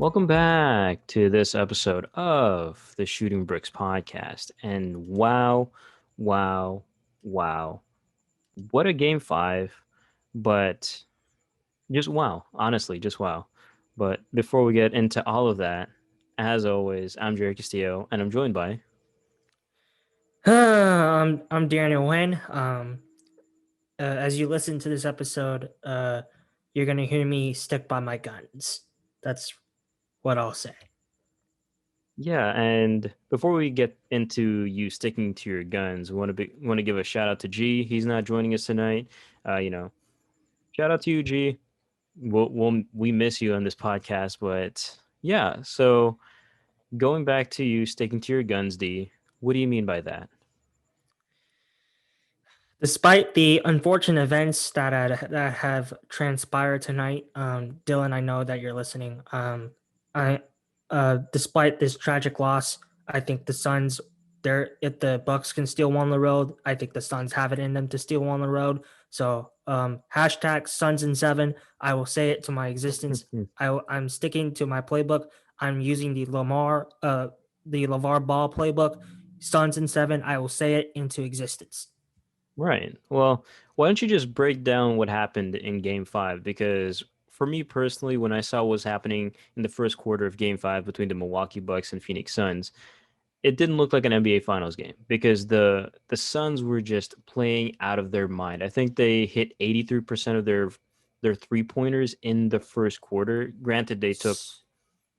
Welcome back to this episode of the Shooting Bricks podcast. And wow, wow. What a game five, but just wow. Honestly, just wow. But before we get into all of that, as always, I'm Jerry Castillo and I'm joined by. I'm Daniel Wayne. As you listen to this episode, you're gonna hear me stick by my guns. That's what I'll say. Yeah, and before we get into you sticking to your guns, want to give a shout out to G. He's not joining us tonight. Uh, you know, Shout out to you, G. We miss you on this podcast, but yeah. So going back to you sticking to your guns, D. What do you mean by that? Despite the unfortunate events that have transpired tonight, Dylan, I know that you're listening. I, despite this tragic loss, I think the Suns, if the Bucks can steal one on the road, I think the Suns have it in them to steal one on the road. So, hashtag Suns in seven. I will say it to my existence. I'm sticking to my playbook. I'm using the LeVar Ball playbook. Suns in seven. I will say it into existence. Right. Well, why don't you just break down what happened in game five? Because for me personally, when I saw what was happening in the first quarter of game five between the Milwaukee Bucks and Phoenix Suns, it didn't look like an NBA Finals game because the Suns were just playing out of their mind. I think they hit 83% of their three-pointers in the first quarter. Granted, they took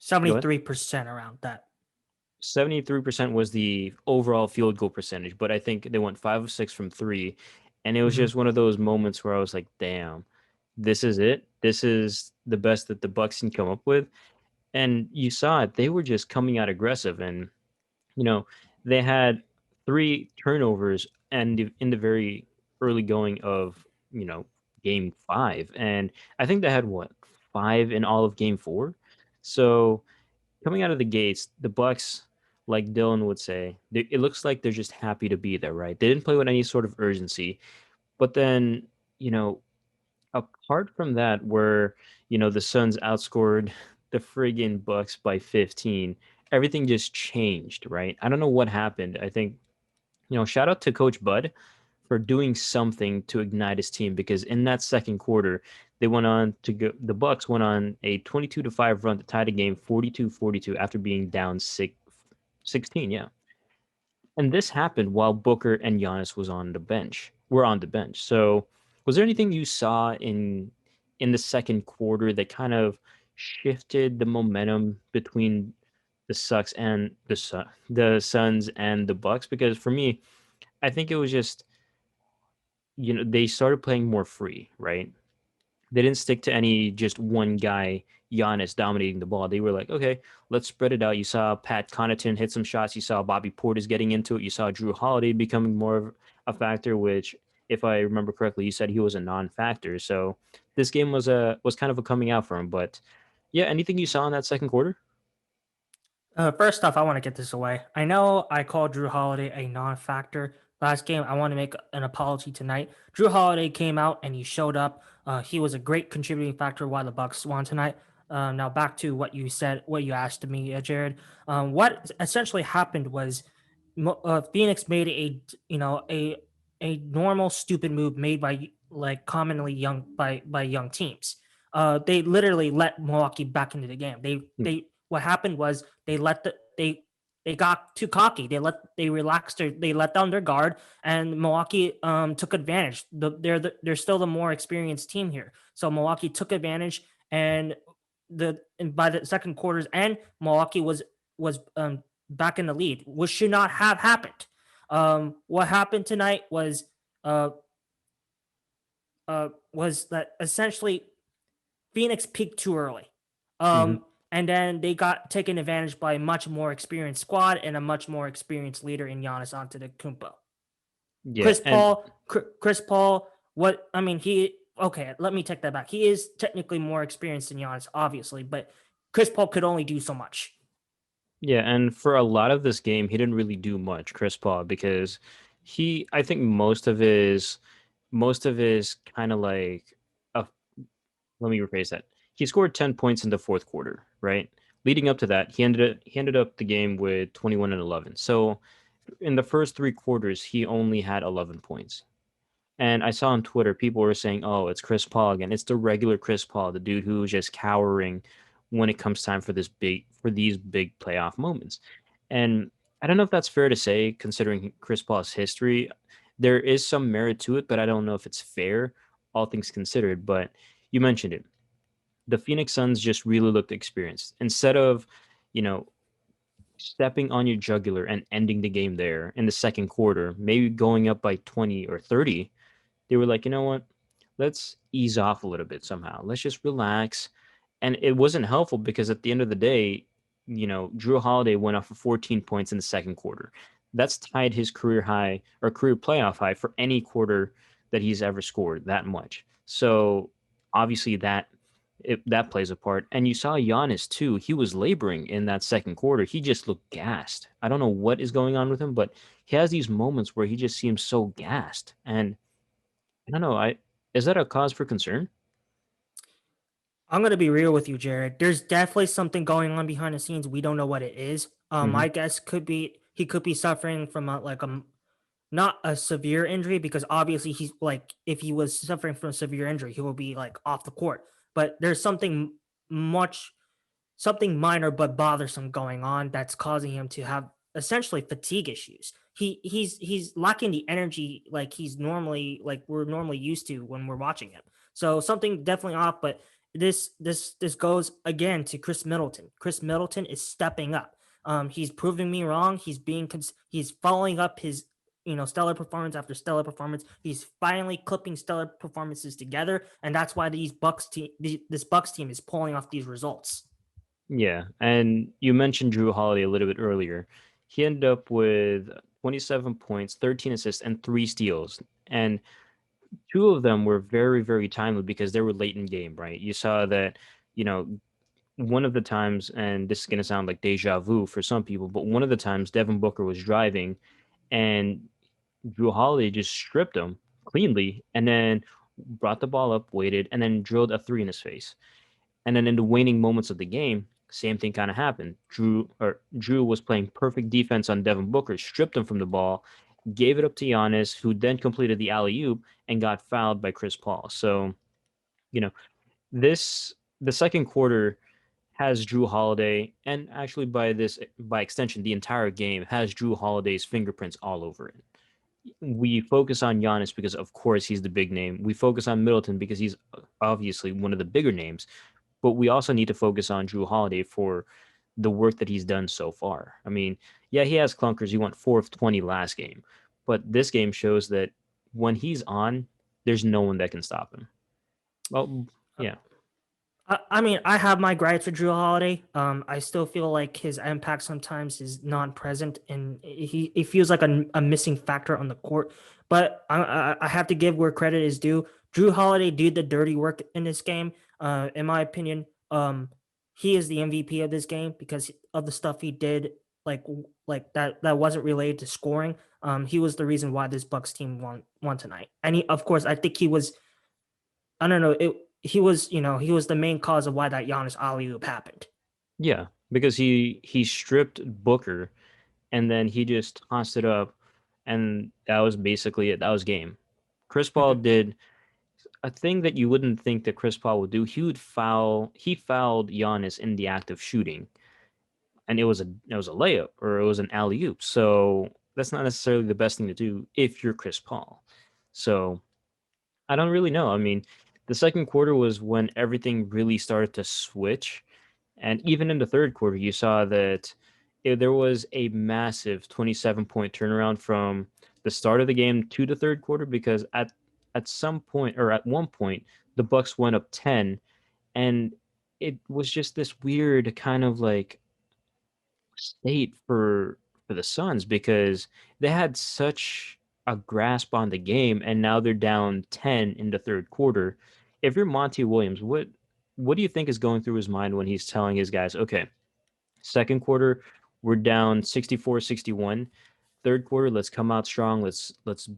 go ahead. 73% around that. 73% was the overall field goal percentage, but I think they went 5 of 6 from three. And it was Mhm. just one of those moments where I was like, damn, this is it. This is the best that the Bucks can come up with. And you saw it, they were just coming out aggressive. And you know, they had three turnovers and in the very early going of, game five. And I think they had what, five in all of game four. So coming out of the gates, the Bucks, like Dylan would say, it looks like they're just happy to be there, right? They didn't play with any sort of urgency. But then, you know, apart from that, where the Suns outscored the friggin' Bucks by 15, everything just changed, right? I don't know what happened. I think shout out to Coach Bud for doing something to ignite his team because in that second quarter, they went on to go. The Bucks went on a 22-5 run to tie the game 42-42 after being down 16. Yeah, and this happened while Booker and Giannis were on the bench. So, was there anything you saw in the second quarter that kind of shifted the momentum between the Suns and the Bucks? Because for me, I think it was just they started playing more free, right? They didn't stick to any just one guy, Giannis, dominating the ball. They were like, okay, let's spread it out. You saw Pat Connaughton hit some shots. You saw Bobby Portis getting into it. You saw Jrue Holiday becoming more of a factor, which, if I remember correctly, you said he was a non-factor. So this game was kind of a coming out for him. But yeah, anything you saw in that second quarter? First off, I want to get this away. I know I called Drew Holiday a non-factor last game. I want to make an apology tonight. Drew Holiday came out and he showed up. He was a great contributing factor why the Bucks won tonight. Now back to what you said, what you asked me, Jared. What essentially happened was Phoenix made a normal stupid move made by like commonly by young teams. They literally let Milwaukee back into the game. They What happened was they got too cocky. They let down their guard, and Milwaukee took advantage. They're still the more experienced team here, so Milwaukee took advantage, and by the second quarters, and Milwaukee was back in the lead, which should not have happened. What happened tonight uh, was that essentially Phoenix peaked too early. Mm-hmm. And then they got taken advantage by a much more experienced squad and a much more experienced leader in Giannis Antetokounmpo. Yeah, and Chris Paul, what I mean, he okay, let me take that back. He is technically more experienced than Giannis, obviously, but Chris Paul could only do so much. Yeah, and for a lot of this game, he didn't really do much, Chris Paul, because I think most of his kind of like, uh, let me rephrase that. He scored 10 points in the fourth quarter, right? leading up to that, he ended up the game with 21 and 11. So in the first three quarters, he only had 11 points. And I saw on Twitter people were saying, "Oh, it's Chris Paul again. It's the regular Chris Paul, the dude who is just cowering when it comes time for these big playoff moments." And I don't know if that's fair to say considering Chris Paul's history. There is some merit to it, but I don't know if it's fair, all things considered. But you mentioned it. The Phoenix Suns just really looked experienced. Instead of, you know, stepping on your jugular and ending the game there in the second quarter, maybe going up by 20 or 30, they were like, you know what? Let's ease off a little bit somehow. Let's just relax. And it wasn't helpful because at the end of the day, Drew Holiday went off for 14 points in the second quarter. That's tied his career high or career playoff high for any quarter that he's ever scored that much. So obviously that plays a part. And you saw Giannis too. He was laboring in that second quarter. He just looked gassed. I don't know what is going on with him, but he has these moments where he just seems so gassed. And I don't know. I Is that a cause for concern? I'm gonna be real with you, Jared. There's definitely something going on behind the scenes. We don't know what it is. Hmm. My guess could be he could be suffering from not a severe injury because obviously he's like if he was suffering from a severe injury, he will be like off the court. But there's much something minor but bothersome going on that's causing him to have essentially fatigue issues. He's lacking the energy like we're normally used to when we're watching him. So something definitely off, but this goes again to Chris Middleton. Chris Middleton is stepping up. He's proving me wrong. He's following up his stellar performance after stellar performance. He's finally clipping stellar performances together, and that's why this Bucks team is pulling off these results. Yeah, and you mentioned Drew Holiday a little bit earlier. He ended up with 27 points, 13 assists, and three steals. And two of them were very, very timely because they were late in game, right? You saw that, you know, one of the times, and this is going to sound like deja vu for some people, but one of the times Devin Booker was driving and Drew Holiday just stripped him cleanly and then brought the ball up, waited, and then drilled a three in his face. And then in the waning moments of the game, same thing kind of happened. Drew was playing perfect defense on Devin Booker, stripped him from the ball, gave it up to Giannis, who then completed the alley oop and got fouled by Chris Paul. So you know this the second quarter has Drew Holiday, and actually by extension the entire game has Drew Holiday's fingerprints all over it. We focus on Giannis because of course he's the big name. We focus on Middleton because he's obviously one of the bigger names, but we also need to focus on Drew Holiday for the work that he's done so far. I mean, yeah, he has clunkers. He went 4 of 20 last game, but this game shows that when he's on, there's no one that can stop him. Well, yeah, I mean, I have my gripes with Drew Holiday. I still feel like his impact sometimes is non-present, and he feels like a missing factor on the court. But I have to give where credit is due. Drew Holiday did the dirty work in this game. In my opinion, he is the MVP of this game because of the stuff he did, that wasn't related to scoring. He was the reason why this Bucks team won tonight, and of course, I think he was I don't know. He was the main cause of why that Giannis alley oop happened. yeah, because he stripped Booker and then he just tossed it up, and that was basically it. That was game. Chris Paul Mhm. did a thing that you wouldn't think that Chris Paul would do. He fouled Giannis in the act of shooting, and it was a layup or it was an alley oop. So that's not necessarily the best thing to do if you're Chris Paul. So I don't really know. I mean, the second quarter was when everything really started to switch. And even in the third quarter, you saw that there was a massive 27-point turnaround from the start of the game to the third quarter because at some point or at one point the Bucks went up 10, and it was just this weird kind of like state for the Suns because they had such a grasp on the game and now they're down 10 in the third quarter. If you're Monty Williams, what do you think is going through his mind when he's telling his guys, okay, second quarter we're down 64-61. Third quarter, let's come out strong. Let's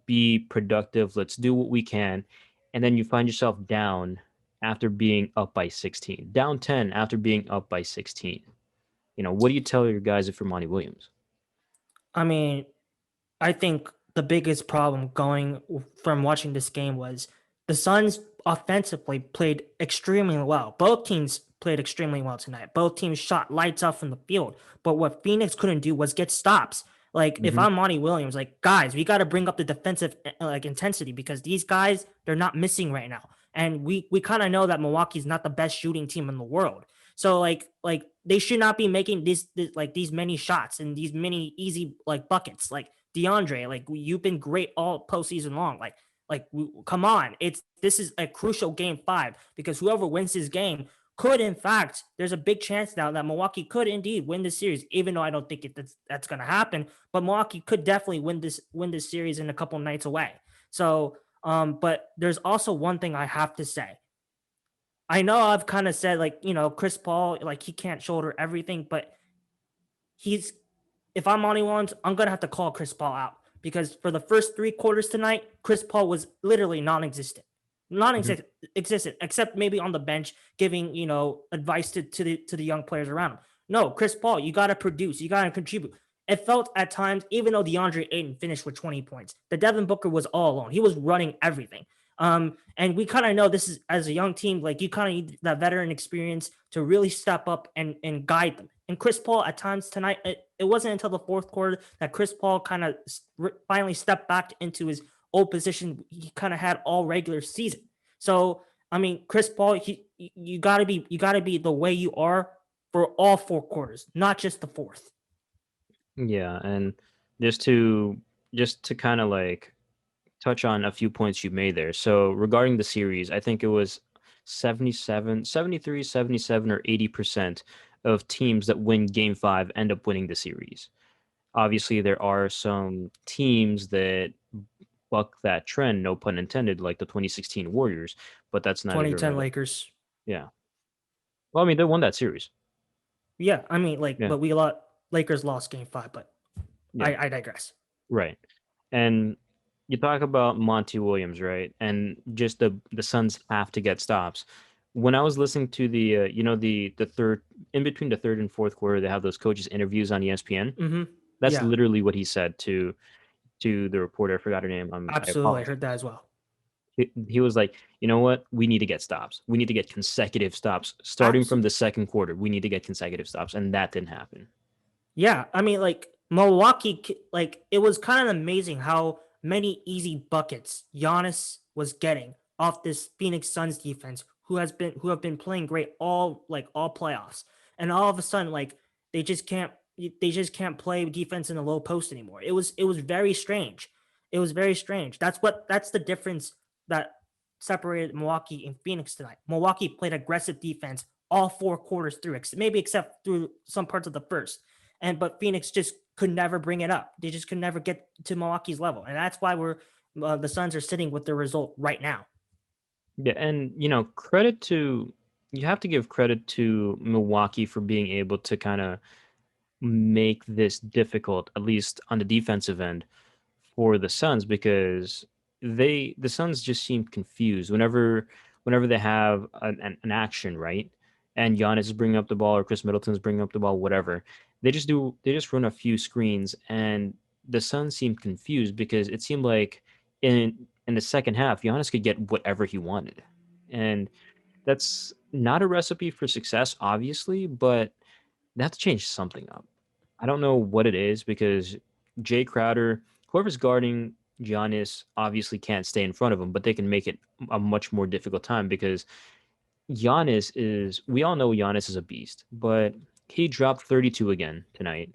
be productive. Let's do what we can. And then you find yourself down after being up by 16. Down 10 after being up by 16. What do you tell your guys if you're Monty Williams? I mean, I think the biggest problem going from watching this game was the Suns offensively played extremely well. Both teams played extremely well tonight. Both teams shot lights out from the field. But what Phoenix couldn't do was get stops. Like if Hmm. I'm Monty Williams, like guys, we got to bring up the defensive like intensity because these guys they're not missing right now, and we kind of know that Milwaukee's not the best shooting team in the world. So like they should not be making this like these many shots and these many easy like buckets. Like DeAndre, like you've been great all postseason long. Like come on, it's this is a crucial game 5 because whoever wins this game could, in fact, there's a big chance now that Milwaukee could indeed win this series. Even though I don't think that's going to happen, but Milwaukee could definitely win this series in a couple nights away. So, but there's also one thing I have to say. I know I've kind of said like Chris Paul like he can't shoulder everything, but he's if I'm Monty Williams, I'm gonna have to call Chris Paul out because for the first 3 quarters tonight, Chris Paul was literally non-existent, Hmm. non-existent, except maybe on the bench giving advice to the young players around him. No, Chris Paul, you gotta produce, you gotta contribute. It felt at times, even though DeAndre Ayton finished with 20 points, the Devin Booker was all alone. He was running everything. And we kind of know this is as a young team, like you kind of need that veteran experience to really step up and guide them. And Chris Paul at times tonight, it wasn't until the fourth quarter that Chris Paul kind of finally stepped back into his old position he kind of had all regular season. So I mean, Chris Paul, you gotta be the way you are for all 4 quarters, not just the fourth. Yeah, and just to just to kind of like touch on a few points you made there. So regarding the series, I think it was 77, 73, 77, or 80% of teams that win game 5 end up winning the series. Obviously, there are some teams that buck that trend, no pun intended, like the 2016 Warriors, but that's neither here nor 2010 there. Lakers. Yeah. Well, I mean, they won that series. Yeah, I mean, like, Yeah. but we lost. Lakers lost game 5, but Yeah. I digress. Right. And you talk about Monty Williams, right? And just the Suns have to get stops. When I was listening to the third in between the third and fourth quarter, they have those coaches interviews on ESPN. That's Yeah, literally what he said to the reporter. I forgot her name. I absolutely. I apologize. heard that as well. He was like, you know what? We need to get stops. We need to get consecutive stops starting from the Absolutely. second quarter. We need to get consecutive stops, and that didn't happen. Yeah, I mean, like Milwaukee, like it was kind of amazing how many easy buckets Giannis was getting off this Phoenix Suns defense, who have been playing great all playoffs, and all of a sudden, like they just can't they just can't play defense in the low post anymore. It was very strange. It was very strange. That's the difference that separated Milwaukee and Phoenix tonight. Milwaukee played aggressive defense all 4 quarters through, maybe except through some parts of the first. But Phoenix just could never bring it up. They just could never get to Milwaukee's level, and that's why the Suns are sitting with the result right now. Yeah, and credit to you have to give credit to Milwaukee for being able to kind of make this difficult, at least on the defensive end, for the Suns because the Suns just seem confused whenever they have an action, right? And Giannis is bringing up the ball or Chris Middleton's bringing up the ball, whatever. They just run a few screens and the Suns seem confused because it seemed like in the second half, Giannis could get whatever he wanted. And that's not a recipe for success, obviously, but they have to change something up. I don't know what it is because Jay Crowder, whoever's guarding Giannis, obviously can't stay in front of him, but they can make it a much more difficult time because we all know Giannis is a beast, but he dropped 32 again tonight.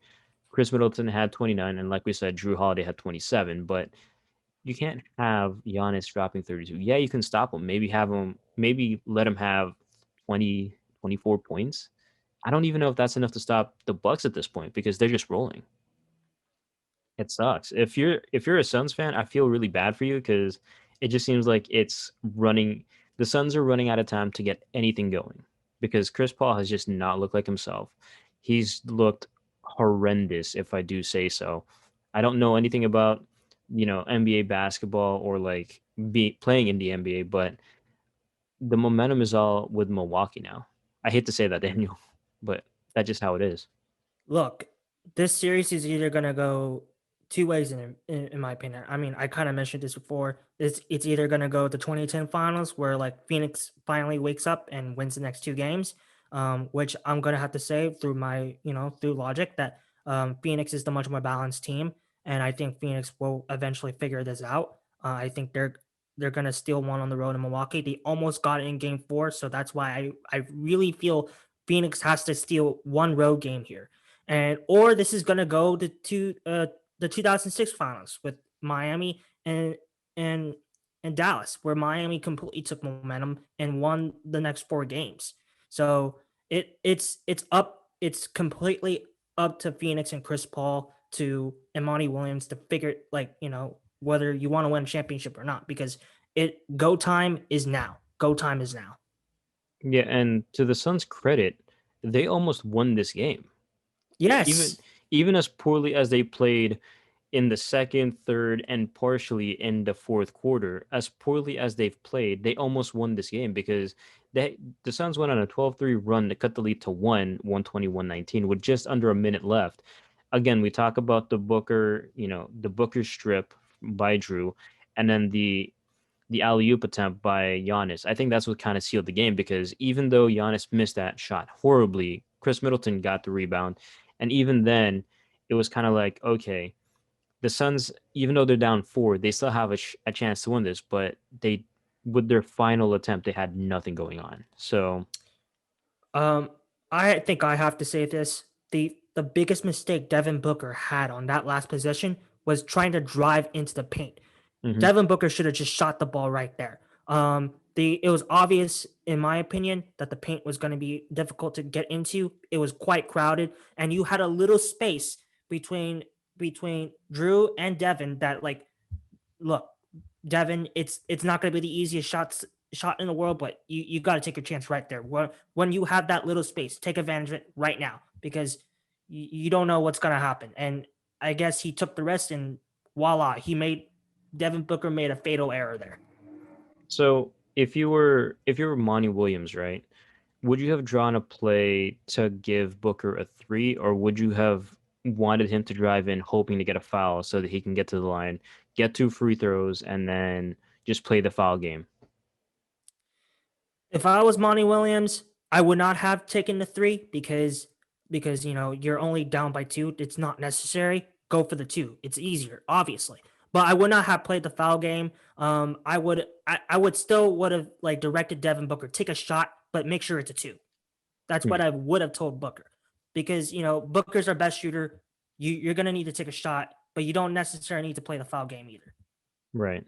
Chris Middleton had 29, and like we said, Jrue Holiday had 27, but you can't have Giannis dropping 32. Yeah, you can stop him. Maybe let him have 20, 24 points. I don't even know if that's enough to stop the Bucks at this point because they're just rolling. It sucks. If you're a Suns fan, I feel really bad for you because it just seems like the Suns are running out of time to get anything going because Chris Paul has just not looked like himself. He's looked horrendous, if I do say so. I don't know anything about, NBA basketball or like be playing in the NBA, but the momentum is all with Milwaukee now. I hate to say that, Daniel, but that's just how it is. Look, this series is either gonna go two ways in my opinion. I mean, I kind of mentioned this before. It's either gonna go the 2010 finals where like Phoenix finally wakes up and wins the next two games, which I'm gonna have to say through my through logic that Phoenix is the much more balanced team, and I think Phoenix will eventually figure this out. I think they're gonna steal one on the road in Milwaukee. They almost got it in Game Four, so that's why I really feel Phoenix has to steal one road game here, and or this is gonna go to the 2006 finals with Miami and and Dallas, where Miami completely took momentum and won the next four games. So it's completely up to Phoenix and Chris Paul to and Monty Williams to figure whether you want to win a championship or not, because it go time is now. Go time is now. Yeah, and to the Suns' credit, they almost won this game. Even Yes. even as poorly as they played in the second, third, and partially in the fourth quarter, as poorly as they've played, they almost won this game because the Suns went on a 12-3 run to cut the lead to 120-119 with just under a minute left. Again, we talk about the Booker strip by Jrue, and then the alley-oop attempt by Giannis. I think that's what kind of sealed the game because even though Giannis missed that shot horribly, Chris Middleton got the rebound. And even then, it was kind of like, okay, the Suns, even though they're down four, they still have a chance to win this, but with their final attempt, they had nothing going on. So, Um, I think I have to say this. The biggest mistake Devin Booker had on that last possession was trying to drive into the paint. mhm. Devin Booker should have just shot the ball right there. It was obvious, in my opinion, that the paint was going to be difficult to get into. It was quite crowded, and you had a little space between Jrue and Devin. That like, look, Devin, it's not going to be the easiest shot in the world, but you got to take your chance right there. When you have that little space, take advantage of it right now because you don't know what's going to happen. And I guess he took the rest, and voila, Devin Booker made a fatal error there. So if you were Monty Williams, right? Would you have drawn a play to give Booker a three, or would you have wanted him to drive in, hoping to get a foul so that he can get to the line, get two free throws, and then just play the foul game? If I was Monty Williams, I would not have taken the three because you're only down by two. It's not necessary. Go for the two. It's easier, obviously. But I would not have played the foul game. I would still would have like directed Devin Booker, take a shot, but make sure it's a two. That's Hmm, what I would have told Booker. Because Booker's our best shooter. You're gonna need to take a shot, but you don't necessarily need to play the foul game either. right.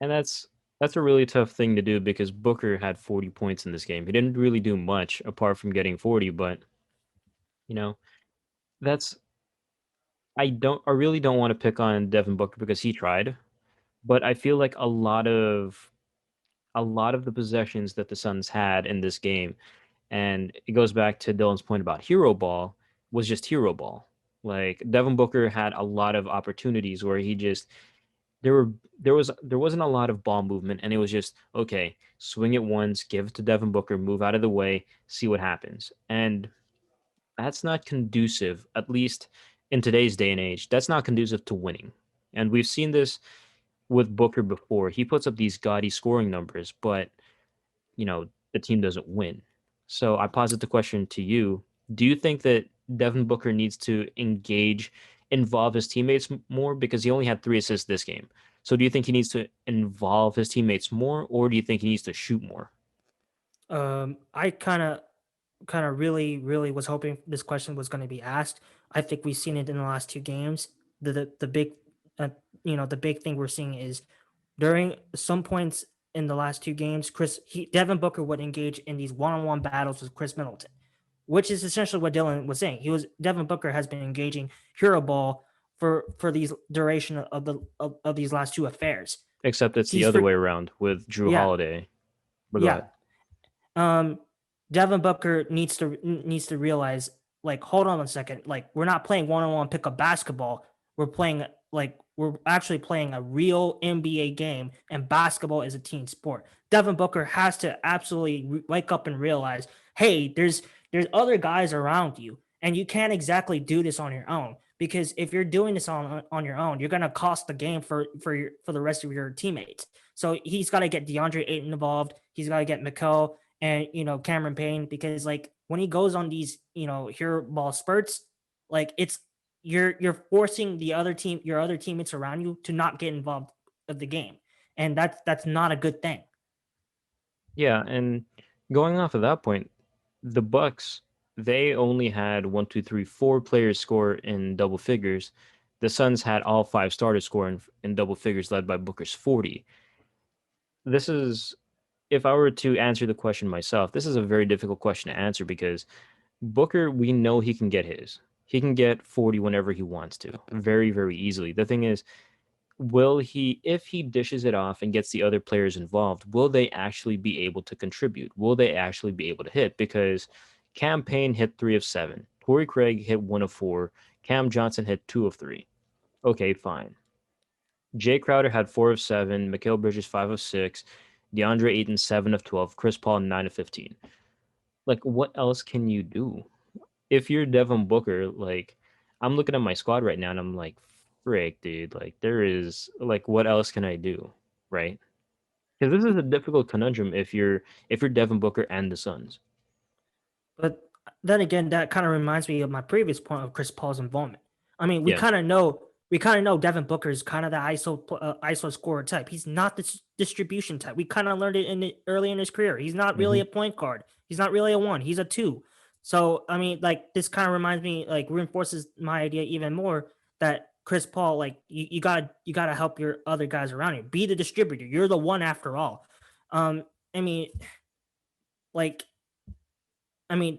And that's a really tough thing to do because Booker had 40 points in this game. He didn't really do much apart from getting 40, but you know, that's I really don't want to pick on Devin Booker because he tried, but I feel like a lot of the possessions that the Suns had in this game, and it goes back to Dylan's point about hero ball, was just hero ball. Like Devin Booker had a lot of opportunities where he just there were there wasn't a lot of ball movement, and it was just okay, swing it once, give it to Devin Booker, move out of the way, see what happens. And that's not conducive, at least in today's day and age. That's not conducive to winning. And we've seen this with Booker before. He puts up these gaudy scoring numbers, but the team doesn't win. So I posit the question to you: do you think that Devin Booker needs to involve his teammates more because he only had 3 assists this game? So do you think he needs to involve his teammates more, or do you think he needs to shoot more? I kind of really was hoping this question was going to be asked. I think we've seen it in the last two games. The big the big thing we're seeing is during some points in the last two games, Devin Booker would engage in these one-on-one battles with Chris Middleton, which is essentially what Dylan was saying. Devin Booker has been engaging hero ball for these duration of these last two affairs. Except it's the He's other for way around with Drew Yeah, Holiday. But go yeah. ahead. um Devin Booker needs to realize, like, hold on a second, like we're not playing one-on-one pickup basketball. We're actually playing a real NBA game, and basketball is a team sport. Devin Booker has to absolutely wake up and realize, hey, there's other guys around you, And you can't exactly do this on your own, because if you're doing this on your own, you're gonna cost the game for the rest of your teammates. So he's got to get DeAndre Ayton involved. He's got to get McCall and Cameron Payne, because like when he goes on these hero ball spurts, like you're forcing your other teammates around you to not get involved of the game, and that's not a good thing. Yeah, and going off of that point, the Bucks, they only had one, two, three, four players score in double figures. The Suns had all five starters score in double figures, led by Booker's 40. This is, if I were to answer the question myself, this is a very difficult question to answer because Booker, we know he can get his. He can get 40 whenever he wants to, very, very easily. The thing is, will he, if he dishes it off and gets the other players involved, will they actually be able to contribute? Will they actually be able to hit? Because Cam Payne hit 3 of 7, Torrey Craig hit 1 of 4, Cam Johnson hit 2 of 3. Okay, fine. Jay Crowder had 4 of 7, Mikal Bridges 5 of 6, DeAndre Ayton 7 of 12, Chris Paul 9 of 15. Like, what else can you do? If you're Devin Booker, like, I'm looking at my squad right now and I'm like, frick, dude, like there is like what else can I do? Right? Because this is a difficult conundrum if you're Devin Booker and the Suns. But then again, that kind of reminds me of my previous point of Chris Paul's involvement. I mean, Yeah. we kind of know Devin Booker is kind of the ISO scorer type. He's not the distribution type. We kind of learned it early in his career. He's not Hmm. really a point guard. He's not really a one. He's a two. So I mean, like this kind of reminds me, like reinforces my idea even more that Chris Paul, like you gotta help your other guys around you. Be the distributor. You're the one after all. I mean, like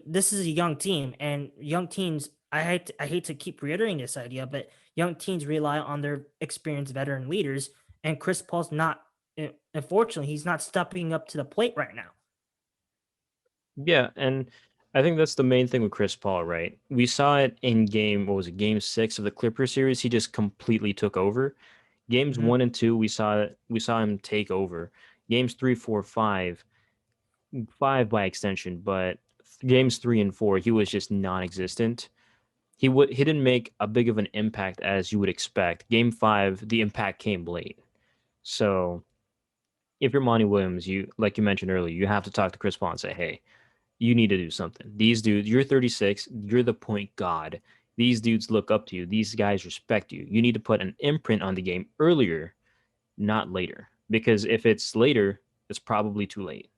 this is a young team, and young teams. I hate to keep reiterating this idea, but young teams rely on their experienced veteran leaders, and Chris Paul's not. Unfortunately, he's not stepping up to the plate right now. Yeah, and I think that's the main thing with Chris Paul, right? We saw it in what was it, game 6 of the Clippers series? He just completely took over. Games Hmm. 1 and 2, we saw him take over. Games 3, 4, 5, 5 by extension, but games 3 and 4, he was just non-existent. He didn't make a big of an impact as you would expect. Game 5, the impact came late. So if you're Monty Williams, you like you mentioned earlier, you have to talk to Chris Paul and say, hey, you need to do something. These dudes, you're 36, you're the point god. These dudes look up to you. These guys respect you. You need to put an imprint on the game earlier, not later. Because if it's later, it's probably too late.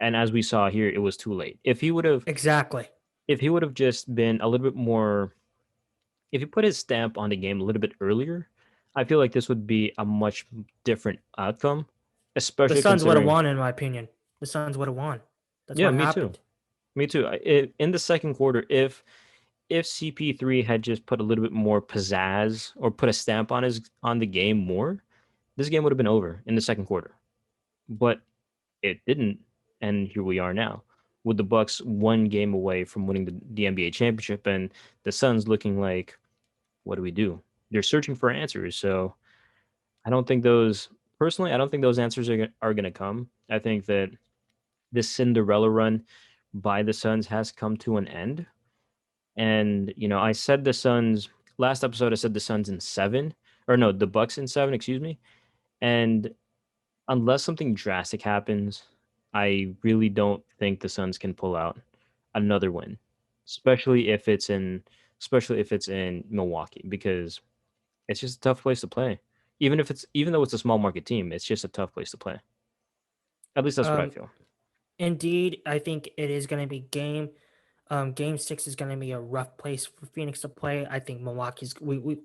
And as we saw here, it was too late. Exactly. If he would have just been a little bit more, if he put his stamp on the game a little bit earlier, I feel like this would be a much different outcome, The especially Suns would have considering. won, in my opinion. The Suns would have won. That's Yeah, what me too. happened. Me too. In the second quarter, if CP3 had just put a little bit more pizzazz or put a stamp on the game more, this game would have been over in the second quarter. But it didn't, and here we are now with the Bucks 1 game away from winning the NBA championship, and the Suns looking like, what do we do? They're searching for answers. So I don't think those personally, I don't think those answers are going to come. I think that this Cinderella run by the Suns has come to an end. And I said the Suns last episode. I said the Suns in 7, or no, the Bucks in 7. Excuse me. And unless something drastic happens, I really don't think the Suns can pull out another win, especially if it's in especially if it's in Milwaukee, because it's just a tough place to play. Even though it's a small market team, it's just a tough place to play. At least that's what I Um, feel. Indeed, I think it is going to be game 6 is going to be a rough place for Phoenix to play. I think Milwaukee's.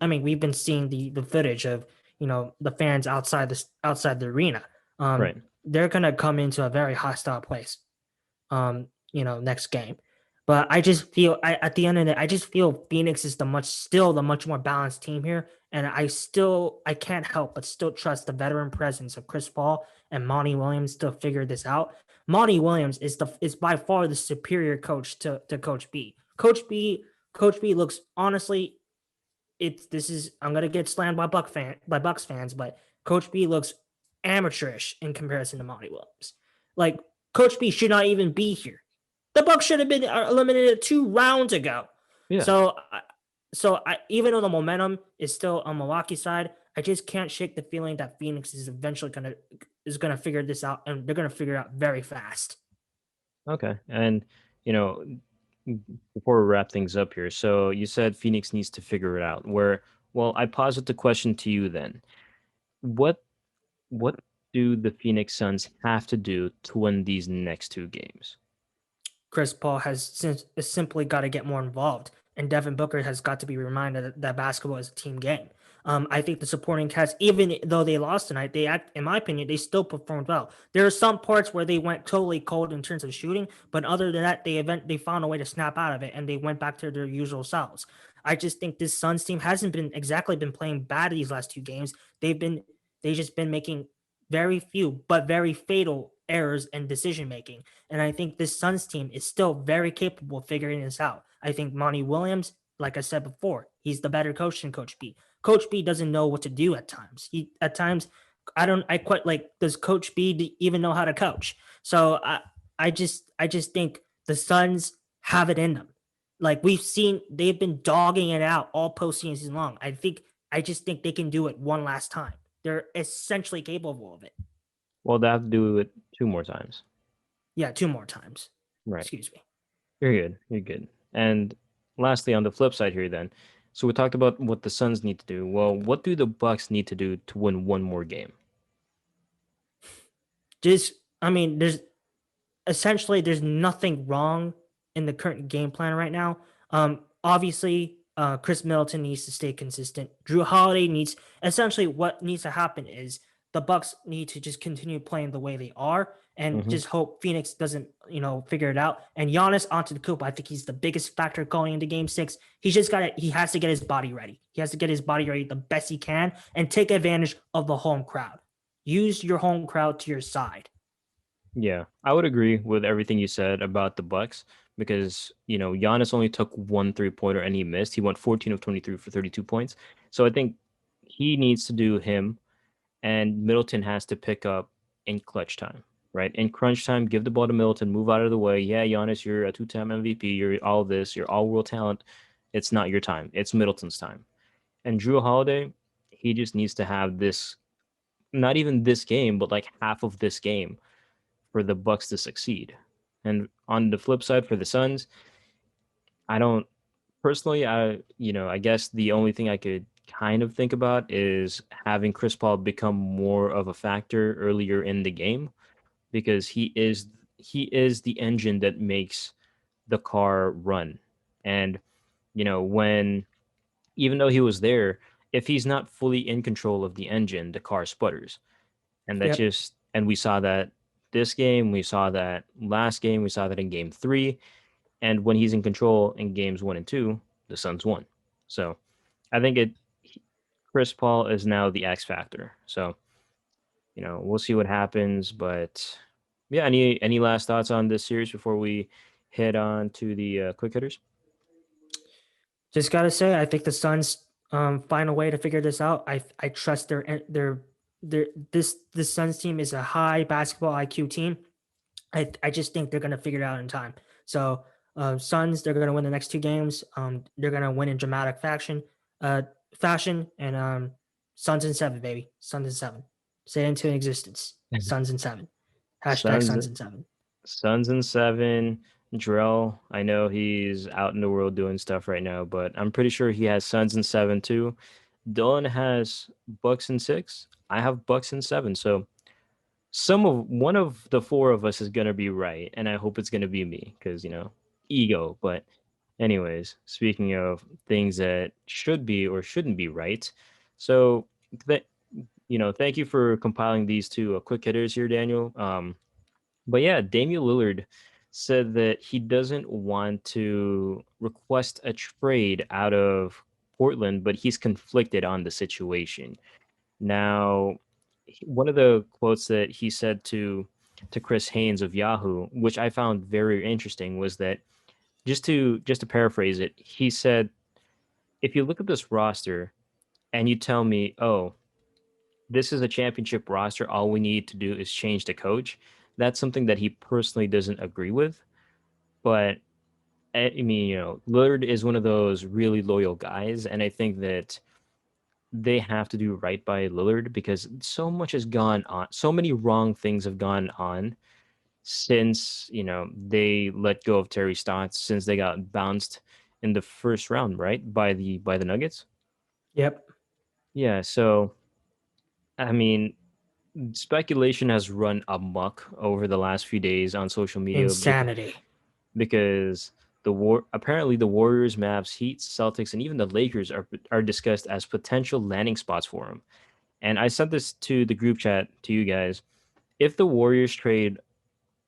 I mean, we've been seeing the footage of the fans outside the arena. Right. They're going to come into a very hostile place. Next game. But I just feel at the end of it, I just feel Phoenix is the much more balanced team here. And I can't help but still trust the veteran presence of Chris Paul and Monty Williams to figure this out. Monty Williams is by far the superior coach to Coach B. Coach B looks honestly, I'm gonna get slammed by Bucks fans, but Coach B looks amateurish in comparison to Monty Williams. Like Coach B should not even be here. The Bucks should have been eliminated 2 rounds ago. Yeah. So even though the momentum is still on Milwaukee side, I just can't shake the feeling that Phoenix is eventually gonna figure this out, and they're gonna figure it out very fast. Okay. And, you know, before we wrap things up here, so you said Phoenix needs to figure it out. Well, I posit the question to you then. What what do the Phoenix Suns have to do to win these next two games? Chris Paul has simply got to get more involved, and Devin Booker has got to be reminded that basketball is a team game. I think the supporting cast, even though they lost tonight, in my opinion, they still performed well. There are some parts where they went totally cold in terms of shooting, but other than that, they found a way to snap out of it and they went back to their usual selves. I just think this Suns team hasn't been exactly been playing bad these last two games. They just been making very few but very fatal errors in decision making. And I think this Suns team is still very capable of figuring this out. I think Monty Williams, like I said before, he's the better coach than Coach B. Coach B doesn't know what to do at times. At times, I quite like, does Coach B even know how to coach? So I just think the Suns have it in them. Like we've seen, they've been dogging it out all postseason long. I just think they can do it one last time. They're essentially capable of it. Well, they have to do it two more times. Yeah, two more times. Right. Excuse me. You're good. You're good. And lastly, on the flip side here, then, so we talked about what the Suns need to do. Well, what do the Bucks need to do to win one more game? Just, I mean, there's nothing wrong in the current game plan right now. Obviously, Chris Middleton needs to stay consistent. Drew Holiday needs, essentially what needs to happen is the Bucks need to just continue playing the way they are and Hmm. just hope Phoenix doesn't, figure it out. And Giannis onto the coop, I think he's the biggest factor going into Game 6. He has to get his body ready. He has to get his body ready the best he can and take advantage of the home crowd. Use your home crowd to your side. Yeah, I would agree with everything you said about the Bucks because, Giannis only took one three-pointer and he missed. He went 14 of 23 for 32 points. So I think he needs to do him and Middleton has to pick up in clutch time, right? In crunch time, give the ball to Middleton, move out of the way. Yeah, Giannis, you're a two-time MVP. You're all this. You're all-world talent. It's not your time. It's Middleton's time. And Drew Holiday, he just needs to have this, not even this game, but like half of this game for the Bucks to succeed. And on the flip side for the Suns, I don't personally, I guess the only thing I could kind of think about is having Chris Paul become more of a factor earlier in the game because he is the engine that makes the car run. And when even though he was there, if he's not fully in control of the engine, the car sputters. Yep. And we saw that this game, we saw that last game, we saw that in game 3, and when he's in control in games 1 and 2, the Suns won. So, I think Chris Paul is now the X factor. So, we'll see what happens, but yeah, any last thoughts on this series before we head on to the quick hitters? Just gotta say, I think the Suns find a way to figure this out. I trust their this Suns team is a high basketball IQ team. I just think they're gonna figure it out in time. So Suns, they're gonna win the next two games. They're gonna win in dramatic fashion, and Suns in seven, baby. Suns in seven. Say it into existence. Suns in seven. Hashtag Suns Suns in seven. Suns in 7. Drell, I know he's out in the world doing stuff right now, but I'm pretty sure he has Suns in 7 too. Dylan has Bucks in 6. I have Bucks in 7. So one of the four of us is gonna be right, and I hope it's gonna be me because ego. But anyways, speaking of things that should be or shouldn't be right, so that thank you for compiling these two quick hitters here, Daniel. But yeah, Damian Lillard said that he doesn't want to request a trade out of Portland, but he's conflicted on the situation. Now, one of the quotes that he said to Chris Haynes of Yahoo, which I found very interesting, was that just to paraphrase it, he said, "If you look at this roster and you tell me, oh, this is a championship roster, all we need to do is change the coach," that's something that he personally doesn't agree with. But I mean, Lillard is one of those really loyal guys, and I think that they have to do right by Lillard because so much has gone on. So many wrong things have gone on since, they let go of Terry Stotts, since they got bounced in the first round, right? By the Nuggets. Yep. Yeah, so I mean, speculation has run amok over the last few days on social media Insanity. because apparently the Warriors, Mavs, Heat, Celtics, and even the Lakers are discussed as potential landing spots for him. And I sent this to the group chat to you guys. If the Warriors trade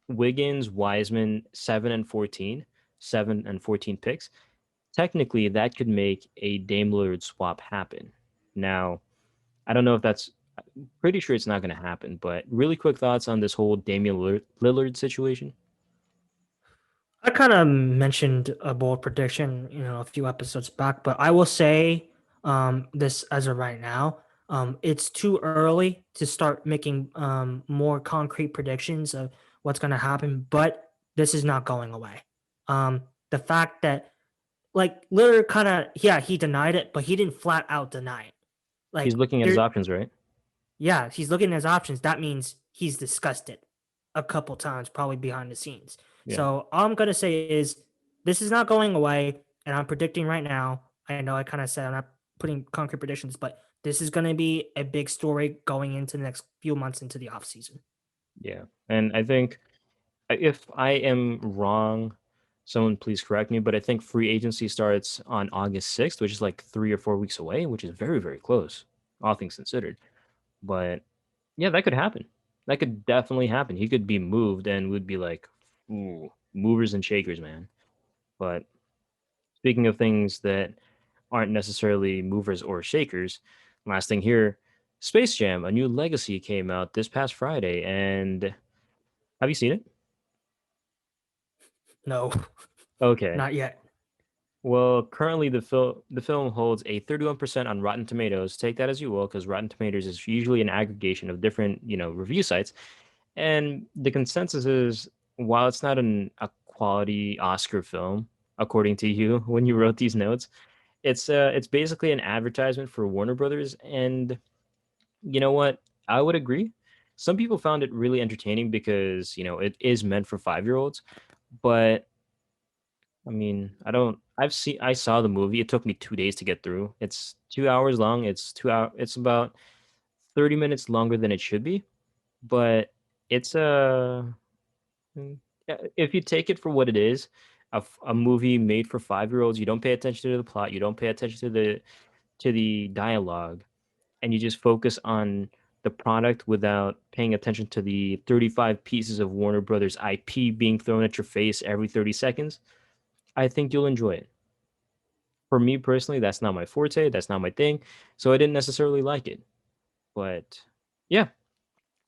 Wiggins, Wiseman, 7 and 14 picks, technically that could make a Dame Lillard swap happen. Now, I don't know if that's pretty sure it's not going to happen, but really quick thoughts on this whole Damian Lillard situation. I kind of mentioned a bold prediction, a few episodes back, but I will say this as of right now. It's too early to start making more concrete predictions of what's going to happen, but this is not going away. The fact that, like, Lillard kind of, yeah, he denied it, but he didn't flat out deny it. He's Like, looking at his there, options, right? yeah, he's looking at his options. That means he's discussed it a couple times, probably behind the scenes. Yeah. So all I'm gonna say is this is not going away, and I'm predicting right now. I know I kind of said I'm not putting concrete predictions, but this is gonna be a big story going into the next few months into the off season. Yeah. And I think if I am wrong, someone please correct me, but I think free agency starts on August 6th, which is like 3 or 4 weeks away, which is very, very close, all things considered. But yeah, that could happen. That could definitely happen. He could be moved and would be like, ooh, movers and shakers, man. But speaking of things that aren't necessarily movers or shakers, last thing here, Space Jam, a new legacy came out this past Friday. And have you seen it? No, Okay. not yet. Well, currently the film holds a 31% on Rotten Tomatoes. Take that as you will, because Rotten Tomatoes is usually an aggregation of different, review sites. And the consensus is, while it's not a quality Oscar film, according to you when you wrote these notes, it's basically an advertisement for Warner Brothers. And you know what? I would agree. Some people found it really entertaining because, it is meant for 5-year-olds. But I mean, I saw the movie. It took me 2 days to get through. It's 2 hours long. It's about 30 minutes longer than it should be. But it's if you take it for what it is, a movie made for 5-year-olds, you don't pay attention to the plot, you don't pay attention to the dialogue, and you just focus on the product without paying attention to the 35 pieces of Warner Brothers IP being thrown at your face every 30 seconds, I think you'll enjoy it. For me personally, that's not my forte, that's not my thing, so I didn't necessarily like it. But yeah,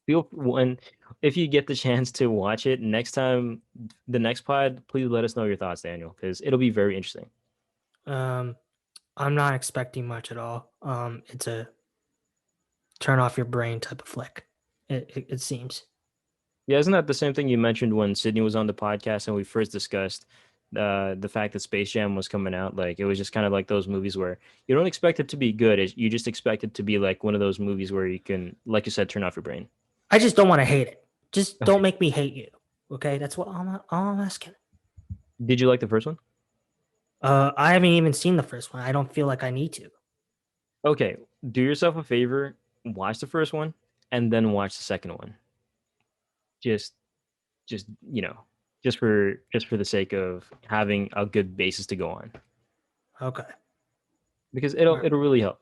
feel when if you get the chance to watch it next time, the next pod, please let us know your thoughts, Daniel, because it'll be very interesting. Um, I'm not expecting much at all. It's a turn off your brain type of flick. It seems. Yeah, isn't that the same thing you mentioned when Sydney was on the podcast and we first discussed the fact that Space Jam was coming out? Like it was just kind of like those movies where you don't expect it to be good. You just expect it to be like one of those movies where you can, like you said, turn off your brain. I just don't want to hate it. Just don't make me hate you. Okay, that's all I'm asking. Did you like the first one? I haven't even seen the first one. I don't feel like I need to. Okay, do yourself a favor, watch the first one, and then watch the second one. Just, just just for the sake of having a good basis to go on, Okay. because it'll All right. it'll really help.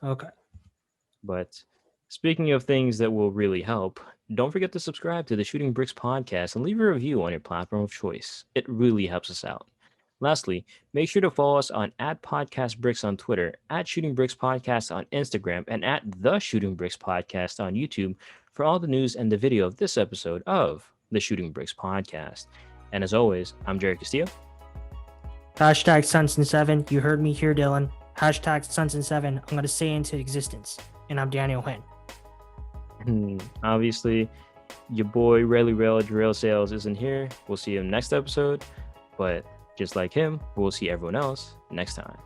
Okay. But speaking of things that will really help, don't forget to subscribe to the Shooting Bricks podcast and leave a review on your platform of choice. It really helps us out. Lastly, make sure to follow us on @podcastbricks on Twitter, @shootingbrickspodcast on Instagram, and @the shooting bricks podcast on YouTube for all the news and the video of this episode of the Shooting Bricks podcast. And as always, I'm Jerry Castillo. Hashtag Sunson7. You heard me here, Dylan. Hashtag Sunson7. I'm gonna say into existence. And I'm Daniel Huynh. Obviously, your boy Rayleigh Rail Drill Sales isn't here. We'll see him next episode. But Just like him, we'll see everyone else next time.